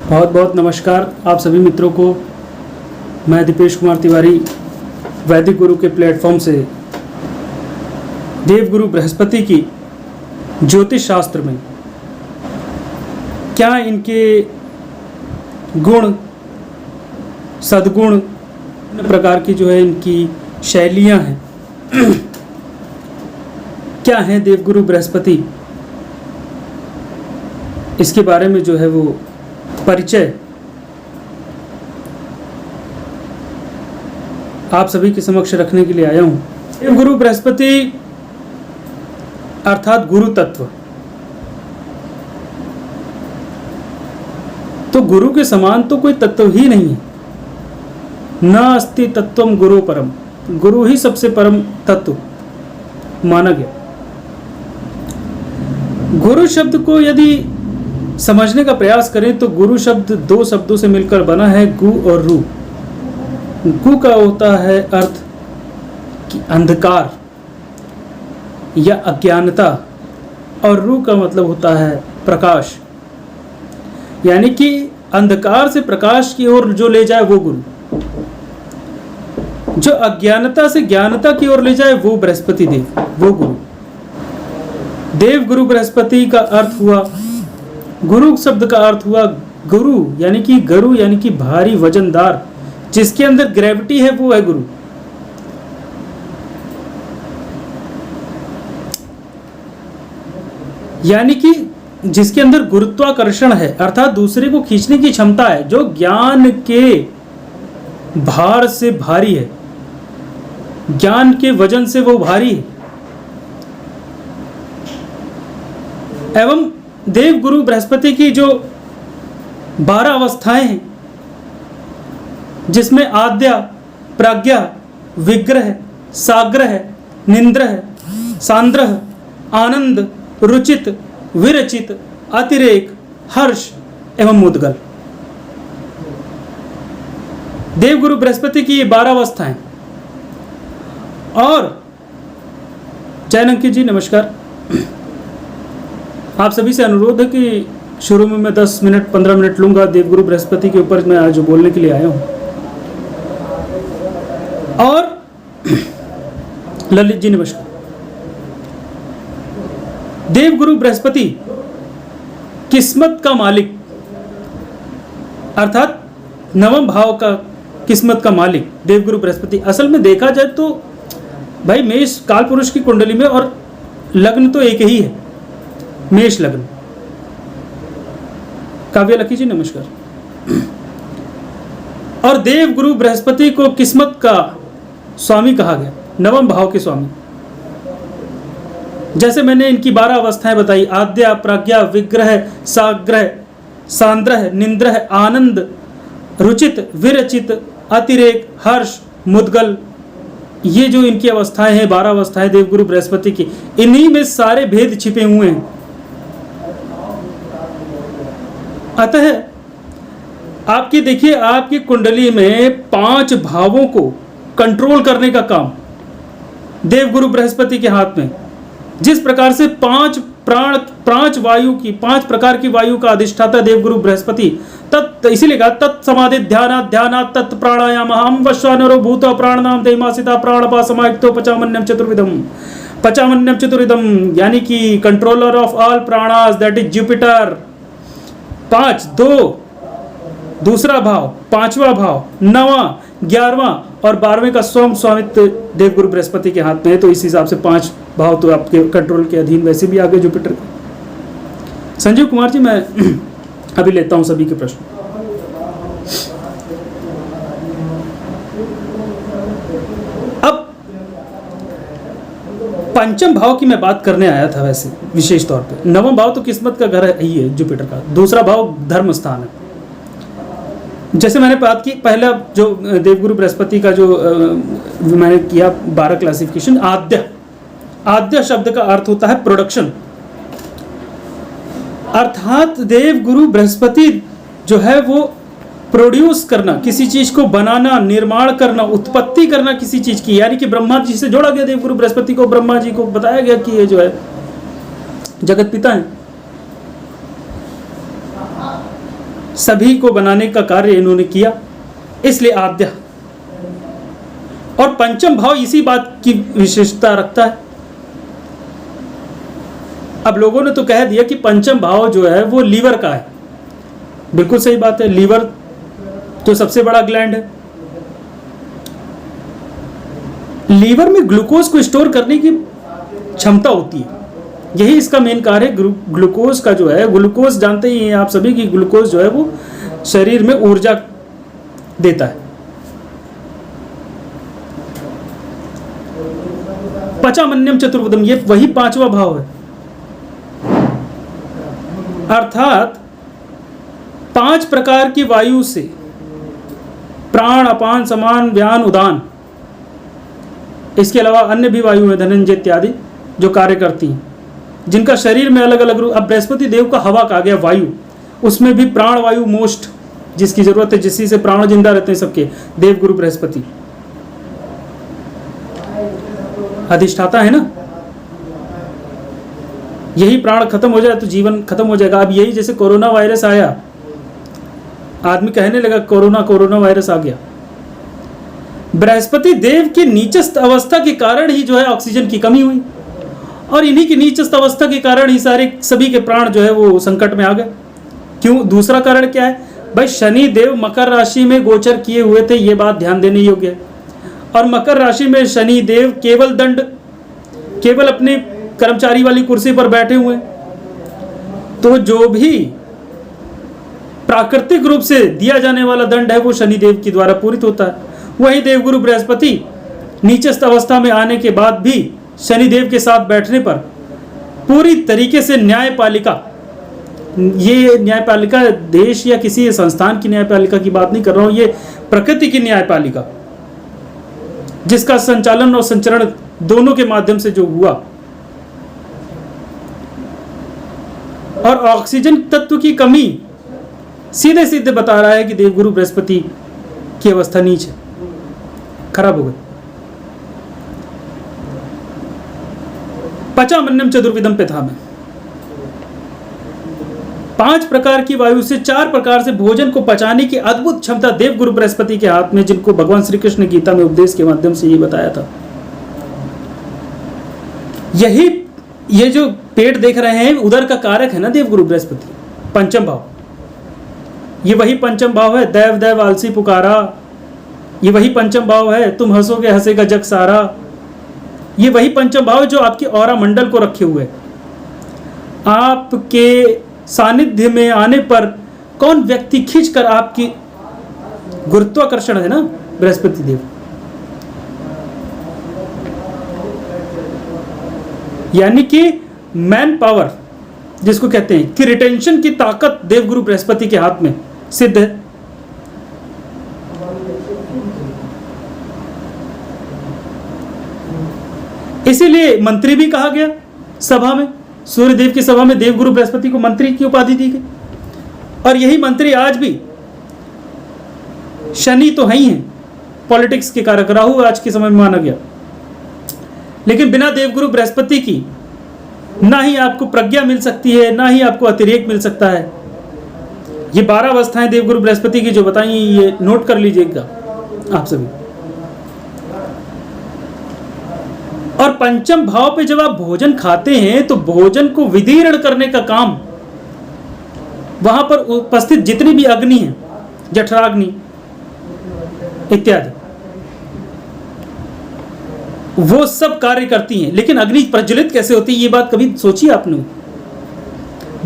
बहुत बहुत नमस्कार आप सभी मित्रों को। मैं दीपेश कुमार तिवारी वैदिक गुरु के प्लेटफॉर्म से देवगुरु बृहस्पति की ज्योतिष शास्त्र में क्या इनके गुण सद्गुण प्रकार की जो है इनकी शैलियां हैं क्या हैं देवगुरु बृहस्पति, इसके बारे में जो है वो परिचय आप सभी के समक्ष रखने के लिए आया हूं। देवगुरु बृहस्पति अर्थात गुरु तत्व, तो गुरु के समान तो कोई तत्व ही नहीं है। न अस्ति तत्वम गुरु परम, गुरु ही सबसे परम तत्व माना गया। गुरु शब्द को यदि समझने का प्रयास करें तो गुरु शब्द दो शब्दों से मिलकर बना है, गु और रू। गु का होता है अर्थ कि अंधकार या अज्ञानता, और रू का मतलब होता है प्रकाश, यानी कि अंधकार से प्रकाश की ओर जो ले जाए वो गुरु, जो अज्ञानता से ज्ञानता की ओर ले जाए वो बृहस्पति देव, वो गुरु। देव गुरु बृहस्पति का अर्थ हुआ, गुरु शब्द का अर्थ हुआ गुरु, यानी कि गुरु यानी कि भारी वजनदार, जिसके अंदर ग्रेविटी है वो है गुरु। यानी कि जिसके अंदर गुरुत्वाकर्षण है, अर्थात दूसरे को खींचने की क्षमता है, जो ज्ञान के भार से भारी है, ज्ञान के वजन से वो भारी है। एवं देव गुरु बृहस्पति की जो 12 अवस्थाएं हैं, जिसमें आद्या, प्राज्ञा, विग्रह, साग्रह, निंद्रह, सांद्रह, आनंद, रुचित, विरचित, अतिरेक, हर्ष एवं मुद्गल, देवगुरु बृहस्पति की ये 12 अवस्थाएं। और जैन अंकित जी नमस्कार। आप सभी से अनुरोध है कि शुरू में मैं 10 मिनट 15 मिनट लूंगा देवगुरु बृहस्पति के ऊपर, मैं आज बोलने के लिए आया हूं। और ललित जी नमस्कार। देवगुरु बृहस्पति किस्मत का मालिक, अर्थात नवम भाव का किस्मत का मालिक देवगुरु बृहस्पति। असल में देखा जाए तो भाई मेष काल पुरुष की कुंडली में और लग्न तो एक ही है, मेष लग्न। काव्य लकी जी नमस्कार। और देव गुरु बृहस्पति को किस्मत का स्वामी कहा गया, नवम भाव के स्वामी। जैसे मैंने इनकी 12 अवस्थाएं बताई, आद्या, प्राज्ञा, विग्रह, साग्रह, सांद्रह, निंद्रह, आनंद, रुचित, विरचित, अतिरेक, हर्ष, मुद्गल, ये जो इनकी अवस्थाएं हैं, 12 अवस्थाएं देवगुरु बृहस्पति की, इन्हीं में सारे भेद छिपे हुए हैं। अतः आपकी देखिए, आपकी कुंडली में 5 भावों को कंट्रोल करने का काम देवगुरु बृहस्पति के हाथ में। जिस प्रकार से 5 वायु की 5 प्रकार की वायु का अधिष्ठाता देवगुरु बृहस्पति, तत् इसीलिए कहा तत्समाधि ध्यानात् तत् प्राणायाम हम वश्वानरो भूत प्राणनाम देमासिता प्राणपा समायुक्तो पचामन्यम चतुर्विधम, यानी कि controller of all प्राणास, that is Jupiter. 5 2 दूसरा भाव, 5वां भाव, 9वां, 11वां और 12वें का स्वयं स्वामित्व देवगुरु बृहस्पति के हाथ में है। तो इस हिसाब से 5 भाव तो आपके कंट्रोल के अधीन वैसे भी आगे जुपिटर का। संजीव कुमार जी, मैं अभी लेता हूं सभी के प्रश्न। अब पंचम भाव की मैं बात करने आया था, वैसे विशेष तौर पे। नवम भाव तो किस्मत का घर है ही है, जुपिटर का। दूसरा भाव धर्म स्थान है। जैसे मैंने बात की, पहला जो देवगुरु बृहस्पति का जो मैंने किया 12 क्लासिफिकेशन, आद्य शब्द का अर्थ होता है प्रोडक्शन, अर्थात देवगुरु बृहस्पति जो है वो प्रोड्यूस करना, किसी चीज को बनाना, निर्माण करना, उत्पत्ति करना किसी चीज की, यानी कि ब्रह्मा जी से जोड़ा गया देवगुरु बृहस्पति को। ब्रह्मा जी को बताया गया कि ये जो है जगत पिता है। सभी को बनाने का कार्य इन्होंने किया, इसलिए आद्य। और पंचम भाव इसी बात की विशेषता रखता है। अब लोगों ने तो कह दिया कि पंचम भाव जो है वो लीवर का है। बिल्कुल सही बात है, लीवर तो सबसे बड़ा ग्लैंड है। लीवर में ग्लूकोज को स्टोर करने की क्षमता होती है, यही इसका मेन कार्य है। ग्लूकोज का जो है, ग्लूकोज जानते ही हैं आप सभी की, ग्लूकोज जो है वो शरीर में ऊर्जा देता है। पचामन्यम चतुर्विधम, ये वही पांचवा भाव है। अर्थात 5 प्रकार की वायु से प्राण, अपान, समान, व्यान, उदान, इसके अलावा अन्य भी वायु है धनंजय इत्यादि जो कार्य करती हैं, जिनका शरीर में अलग अलग रूप। अब बृहस्पति देव का हवा कहा गया वायु, उसमें भी प्राण वायु मोस्ट जिसकी जरूरत है, जिससे से प्राण जिंदा रहते हैं सबके, देवगुरु बृहस्पति अधिष्ठाता है ना। यही प्राण खत्म हो जाए तो जीवन खत्म हो जाएगा। अब यही जैसे कोरोना वायरस आया, आदमी कहने लगा कोरोना वायरस आ गया। बृहस्पति देव की नीचस्थ अवस्था के कारण ही जो है ऑक्सीजन की कमी हुई, और इन्हीं की नीचस्थ अवस्था के कारण ही सभी के प्राण जो है वो संकट में आ गए। क्यों? दूसरा कारण क्या है भाई? शनि देव मकर राशि में गोचर किए हुए थे, ये बात ध्यान देने योग्य है। और मकर राशि में शनि देव केवल अपने कर्मचारी वाली कुर्सी पर बैठे हुए, तो जो भी प्राकृतिक रूप से दिया जाने वाला दंड है वो शनि देव के द्वारा पूरित होता है। वही देवगुरु बृहस्पति नीचस्थ अवस्था में आने के बाद भी शनि देव के साथ बैठने पर पूरी तरीके से न्यायपालिका, ये न्यायपालिका देश या किसी संस्थान की न्यायपालिका की बात नहीं कर रहा हूं, ये प्रकृति की न्यायपालिका जिसका संचालन और संचरण दोनों के माध्यम से जो हुआ, और ऑक्सीजन तत्व की कमी सीधे सीधे बता रहा है कि देवगुरु बृहस्पति की अवस्था नीच है, खराब हो गई। पचामन्यम चतुर्विधम पिथा में 5 प्रकार की वायु से 4 प्रकार से भोजन को पचाने की अद्भुत क्षमता देवगुरु बृहस्पति के हाथ में, जिनको भगवान श्री कृष्ण ने गीता में उपदेश के माध्यम से ये बताया था। ये जो पेट देख रहे हैं उदर का कारक है ना देवगुरु बृहस्पति, पंचम भाव। ये वही पंचम भाव है, दैव दैव आलसी पुकारा, ये वही पंचम भाव है, तुम हंसोगे हंसेगा जग सारा। ये वही पंचम भाव जो आपके ऑरा मंडल को रखे हुए, आपके सानिध्य में आने पर कौन व्यक्ति खींचकर आपकी गुरुत्वाकर्षण है ना बृहस्पति देव, यानी कि मैन पावर जिसको कहते हैं कि रिटेंशन की ताकत देवगुरु बृहस्पति के हाथ में सिद्ध है। इसीलिए मंत्री भी कहा गया सभा में, सूर्यदेव की सभा में देवगुरु बृहस्पति को मंत्री की उपाधि दी गई। और यही मंत्री आज भी, शनि तो है ही है पॉलिटिक्स के कारक, राहु आज के समय में माना गया, लेकिन बिना देवगुरु बृहस्पति की ना ही आपको प्रज्ञा मिल सकती है, ना ही आपको अतिरेक मिल सकता है। ये 12 अवस्थाएं देवगुरु बृहस्पति की जो बताई, ये नोट कर लीजिएगा आप सभी। और पंचम भाव पे जब आप भोजन खाते हैं तो भोजन को विदीर्ण करने का काम, वहां पर उपस्थित जितनी भी अग्नि है, जठराग्नि इत्यादि, वो सब कार्य करती हैं। लेकिन अग्नि प्रज्वलित कैसे होती है, ये बात कभी सोची आपने?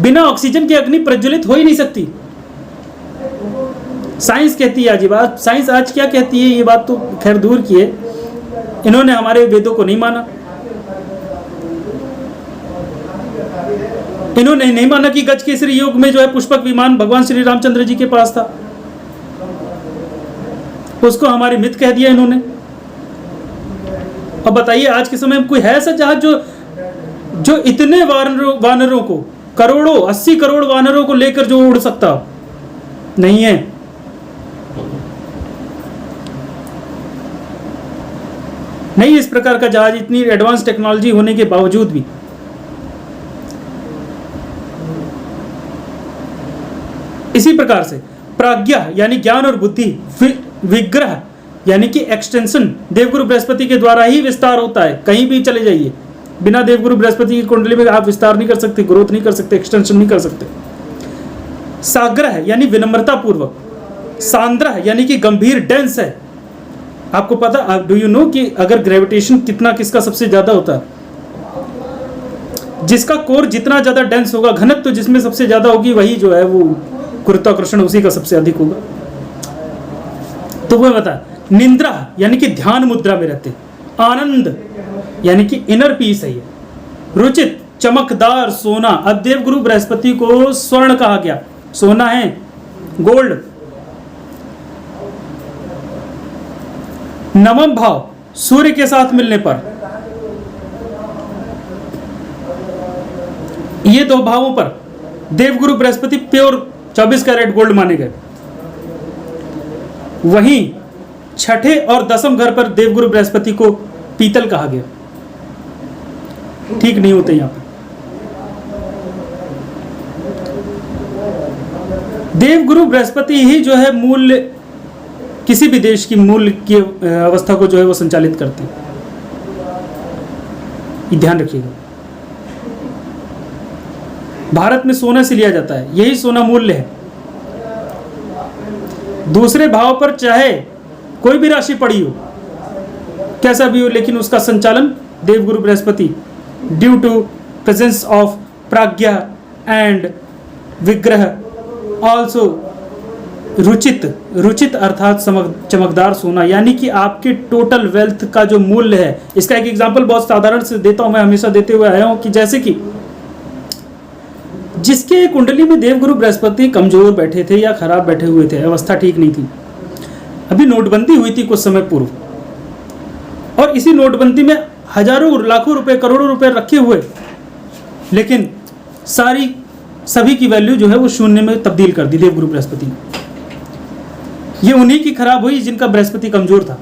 बिना ऑक्सीजन की अग्नि प्रज्वलित हो ही नहीं सकती। साइंस कहती है आज ये बात, साइंस आज क्या कहती है ये बात तो खैर दूर की है, इन्होंने हमारे वेदों को नहीं माना। इन्होंने नहीं माना कि गज केसरी युग में जो है पुष्पक विमान भगवान श्री रामचंद्र जी के पास था, उसको हमारे मिथ कह दिया इन्होंने। अब बताइए आज के समय में कोई है ऐसा जहाज जो इतने वानरों को, करोड़ों 80 करोड़ वानरों को लेकर जो उड़ सकता? नहीं है। नहीं इस प्रकार का जहाज, इतनी एडवांस टेक्नोलॉजी होने के बावजूद भी। इसी प्रकार से प्राज्ञा यानी ज्ञान और बुद्धि, विग्रह यानी कि एक्सटेंशन देवगुरु बृहस्पति के द्वारा ही विस्तार होता है। कहीं भी चले जाइए, बिना देवगुरु बृहस्पति की कुंडली में आप विस्तार नहीं कर सकते, ग्रोथ नहीं कर सकते, एक्सटेंशन नहीं कर सकते। साग्रह यानी विनम्रता पूर्वक, सांद्रह यानी कि गंभीर, डेंस है। आपको पता, डू यू नो कि अगर ग्रेविटेशन कितना किसका सबसे ज्यादा होता है, जिसका कोर जितना ज्यादा डेंस होगा, घनत्व तो जिसमें सबसे ज्यादा होगी, वही जो है वो गुरुत्वाकर्षण उसी का सबसे अधिक होगा। तो वो बता, निंद्रा यानी कि ध्यान मुद्रा में रहते, आनंद यानी कि इनर पीस है ये, रुचित चमकदार सोना। अब देवगुरु बृहस्पति को स्वर्ण कहा गया, सोना है, गोल्ड। नवम भाव सूर्य के साथ मिलने पर, ये दो भावों पर देवगुरु बृहस्पति प्योर 24 कैरेट गोल्ड माने गए। वहीं छठे और दसम घर पर देवगुरु बृहस्पति को पीतल कहा गया, ठीक नहीं होते यहां पर। देवगुरु बृहस्पति ही जो है मूल्य, किसी भी देश की मूल्य की अवस्था को जो है वो संचालित करते हैं, ये ध्यान रखिएगा। भारत में सोना से लिया जाता है, यही सोना मूल्य है। दूसरे भाव पर चाहे कोई भी राशि पड़ी हो, कैसा भी हो, लेकिन उसका संचालन Devguru Brihaspati due to presence of प्राज्ञा एंड विग्रह, ऑल्सो रुचित अर्थात चमकदार सोना, यानी कि आपके टोटल वेल्थ का जो मूल्य है। इसका एक एग्जांपल बहुत साधारण से देता हूं, मैं हमेशा देते हुए आया हूं कि जैसे कि जिसके कुंडली में देवगुरु बृहस्पति कमजोर बैठे थे या खराब बैठे हुए थे, अवस्था ठीक नहीं थी, अभी नोटबंदी हुई थी कुछ समय पूर्व, और इसी नोटबंदी में हजारों लाखों रुपए, करोड़ों रुपए रखे हुए, लेकिन सभी की वैल्यू जो है वो शून्य में तब्दील कर दी देवगुरु बृहस्पति ने। ये उन्हीं की खराब हुई जिनका बृहस्पति कमजोर था,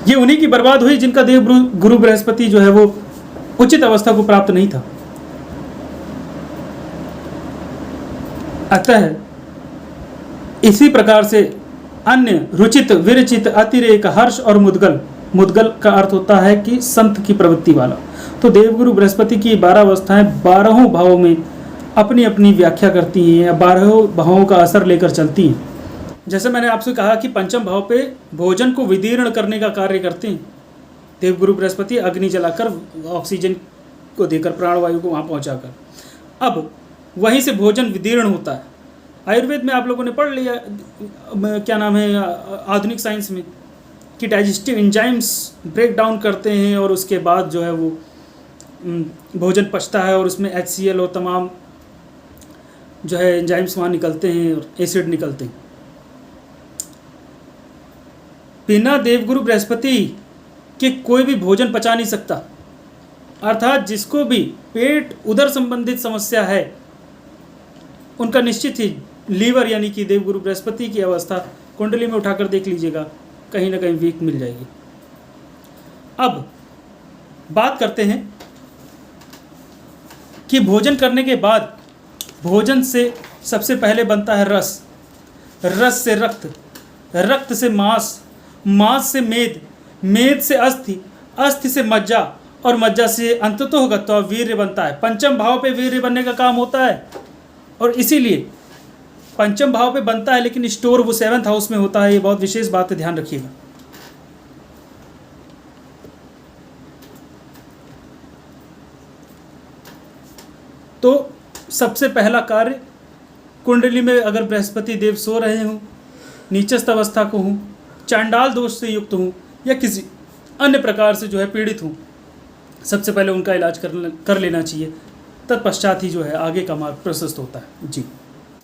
ये उन्हीं की बर्बाद हुई जिनका देवगुरु बृहस्पति जो है वो उचित अवस्था को प्राप्त नहीं था। अतः इसी प्रकार से अन्य रुचित, विरचित, अतिरेक, हर्ष और मुद्गल का अर्थ होता है कि संत की प्रवृत्ति वाला। तो देवगुरु बृहस्पति की 12 अवस्थाएं 12 भावों में अपनी अपनी व्याख्या करती हैं या 12 भावों का असर लेकर चलती हैं। जैसे मैंने आपसे कहा कि पंचम भाव पे भोजन को विदीर्ण करने का कार्य करते हैं देवगुरु बृहस्पति, अग्नि जलाकर, ऑक्सीजन को देकर, प्राणवायु को वहाँ पहुँचाकर। अब वहीं से भोजन विदीर्ण होता है। आयुर्वेद में आप लोगों ने पढ़ लिया, क्या नाम है, आधुनिक साइंस में, कि डाइजेस्टिव एंजाइम्स ब्रेक डाउन करते हैं और उसके बाद जो है वो भोजन पचता है और उसमें HCl और तमाम जो है एंजाइम्स वहाँ निकलते हैं और एसिड निकलते हैं। बिना देवगुरु बृहस्पति के कोई भी भोजन पचा नहीं सकता, अर्थात जिसको भी पेट उदर संबंधित समस्या है उनका निश्चित ही लीवर यानी कि देवगुरु बृहस्पति की अवस्था कुंडली में उठाकर देख लीजिएगा, कहीं ना कहीं वीक मिल जाएगी। अब बात करते हैं कि भोजन करने के बाद भोजन से सबसे पहले बनता है रस, रस से रक्त, रक्त से मांस, मांस से मेद, मेद से अस्थि, अस्थि से मज्जा और मज्जा से अंततः गत्वा वीर्य बनता है। पंचम भाव पे वीर्य बनने का काम होता है और इसीलिए पंचम भाव पे बनता है, लेकिन स्टोर वो 7th हाउस में होता है। ये बहुत विशेष बात है, ध्यान रखिएगा। तो सबसे पहला कार्य, कुंडली में अगर बृहस्पति देव सो रहे हों, नीचस्थ अवस्था को हूँ, चांडाल दोष से युक्त हूँ या किसी अन्य प्रकार से जो है पीड़ित हूँ, सबसे पहले उनका इलाज कर लेना चाहिए। तत्पश्चात ही जो है आगे का मार्ग प्रशस्त होता है। जी।